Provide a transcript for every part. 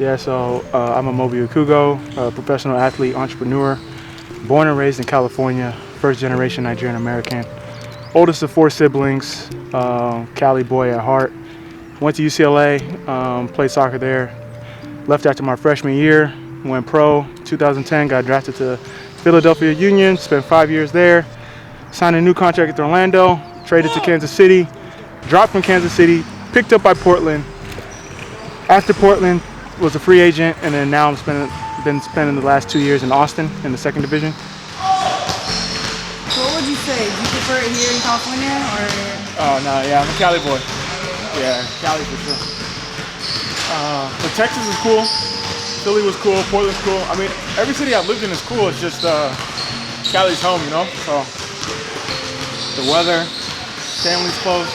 Yeah, so I'm Amobi Okugo, a professional athlete, entrepreneur, born and raised in California, first generation Nigerian American, oldest of 4 siblings, Cali boy at heart. Went to UCLA, played soccer there, left after my freshman year, went pro, 2010, got drafted to Philadelphia Union, spent 5 years there, signed a new contract with Orlando, traded to Kansas City, dropped from Kansas City, picked up by Portland. After Portland, was a free agent, and then now been spending the last 2 years in Austin in the 2nd division. So what would you say? Do you prefer it here in California or? Oh no, yeah, I'm a Cali boy. Yeah, Cali for sure. But Texas is cool. Philly was cool. Portland's cool. I mean, every city I've lived in is cool. It's just Cali's home, you know. So the weather, family's close.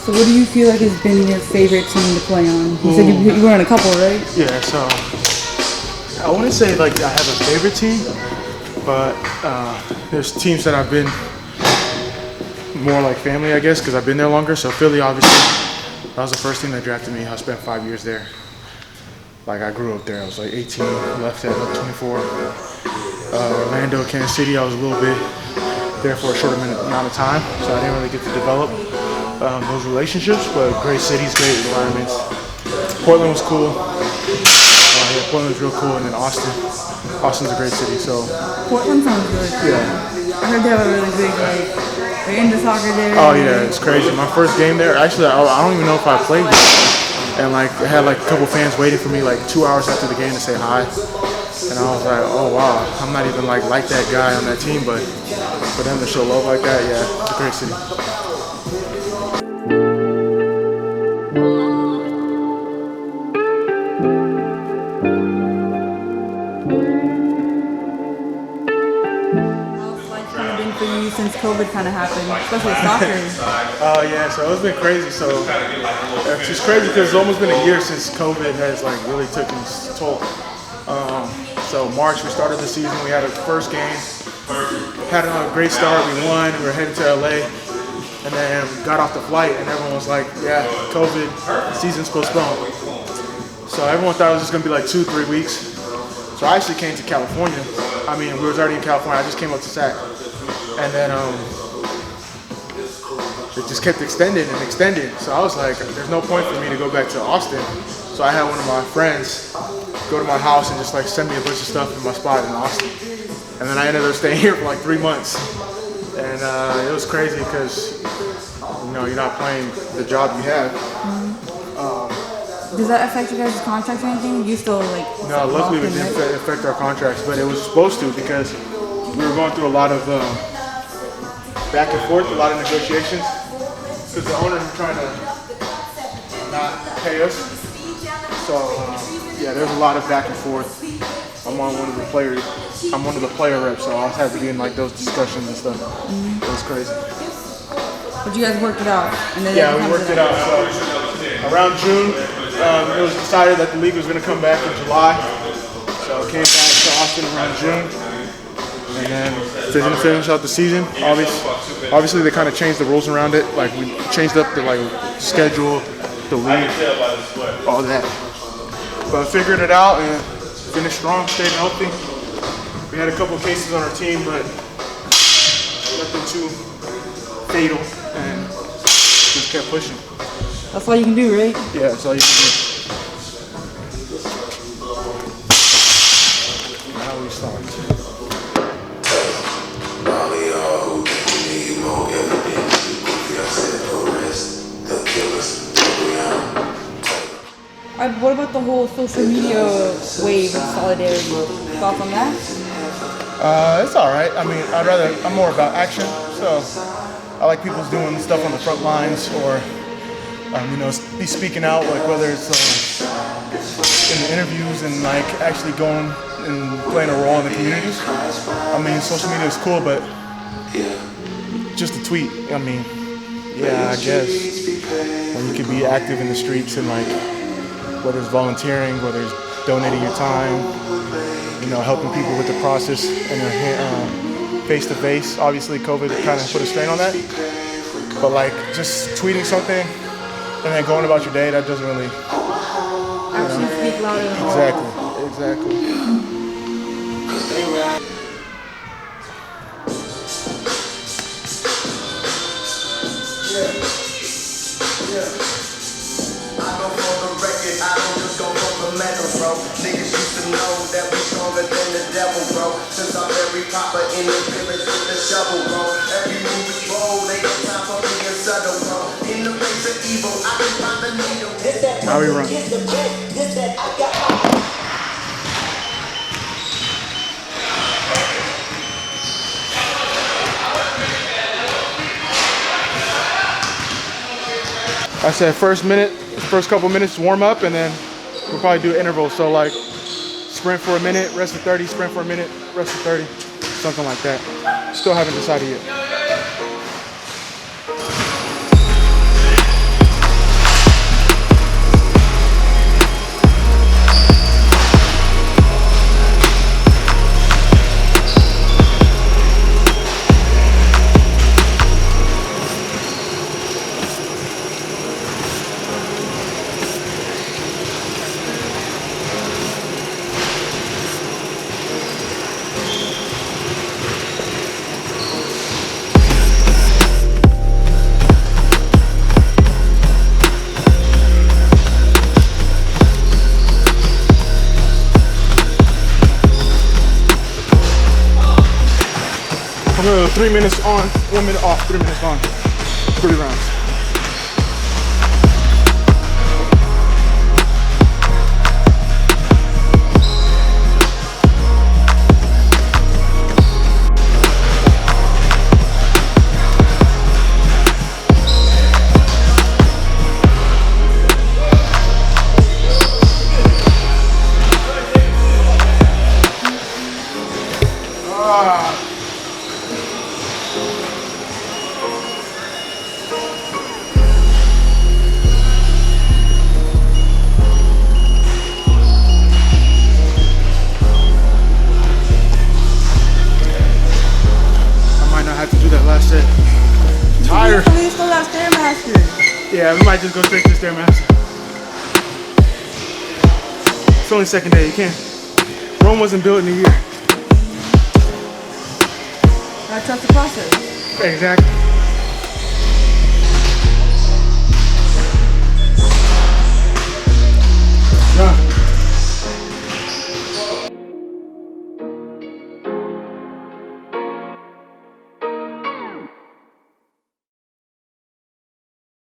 So what do you feel like has been your favorite team to play on? You said you were on a couple, right? Yeah, so I wouldn't say like I have a favorite team, but there's teams that I've been more like family, I guess, because I've been there longer. So Philly, obviously, that was the first team that drafted me. I spent 5 years there. Like I grew up there. I was like 18, left at like 24. Orlando, Kansas City, I was a little bit there for a short amount of time, so I didn't really get to develop those relationships, but great cities, great environments. Portland was cool. Yeah, Portland's real cool, and then Austin's a great city. So Portland sounds really cool. Yeah. I heard they have a really big they're into soccer there. Oh yeah, it's crazy. My first game there, actually, I don't even know if I played yet. And like I had like a couple fans waiting for me like 2 hours after the game to say hi. And I was like, oh wow, I'm not even like that guy on that team, but for them to show love like that, yeah, it's a great city. For you since COVID kind of happened, especially soccer. Yeah, so it's been crazy. So it's just crazy because it's almost been a year since COVID has like really taken its toll. So March we started the season. We had a first game, had a great start. We won. We were headed to LA, and then we got off the flight, and everyone was like, "Yeah, COVID, the season's postponed." So everyone thought it was just gonna be like 2-3 weeks. So I actually came to California. I mean, we was already in California. I just came up to SAC. And then it just kept extending and extending. So I was like, there's no point for me to go back to Austin. So I had one of my friends go to my house and just like send me a bunch of stuff in my spot in Austin. And then I ended up staying here for like 3 months. And it was crazy because, you know, you're not playing the job you have. Does that affect you guys' contracts or anything? You still like? No, luckily it didn't affect our contracts, but it was supposed to because we were going through a lot of back and forth, a lot of negotiations, because the owners were trying to not pay us. So yeah, there's a lot of back and forth. I'm one of the player reps, so I had to be in like those discussions and stuff. It was crazy. But you guys worked it out, and then yeah, we worked it out. So around June, it was decided that the league was going to come back in July. So I came back to Austin around June. And then finish out the season. Obviously, they kind of changed the rules around it. Like we changed up the schedule, the league, all that. But figured it out and finished strong, stayed healthy. We had a couple of cases on our team, but nothing too fatal, and just kept pushing. That's all you can do, right? Yeah, that's all you can do. Now we start. What about the whole social media wave of solidarity? Thoughts on that? It's all right. I mean, I'm more about action. So I like people doing stuff on the front lines or, you know, be speaking out, like whether it's in the interviews and like actually going and playing a role in the communities. I mean, social media is cool, but just a tweet. I mean, yeah, I guess when you could be active in the streets and like whether it's volunteering, whether it's donating your time, you know, helping people with the process and their face to face. Obviously, COVID kind of put a strain on that, but like just tweeting something and then going about your day, that doesn't really Actions speak louder than words. exactly. I go for the record, I don't just go for the medal, bro. Niggas used to know that we stronger than the devil, bro. Since I'm very proper in the village with the shovel, bro. Every move is bold, ain't no time for being subtle, bro. In the face of evil, I can find the needle. Now we run. I said first couple minutes warm up, and then we'll probably do intervals. So like sprint for a minute, rest for 30, sprint for a minute, rest for 30, something like that. Still haven't decided yet. I'm gonna go 3 minutes on, 1 minute off, 3 minutes on, 3 rounds. Last set. Tired. At least the last Stairmaster. Yeah, we might just go straight to the Stairmaster. It's only second day, you can't. Rome wasn't built in a year. Gotta trust the process. Exactly.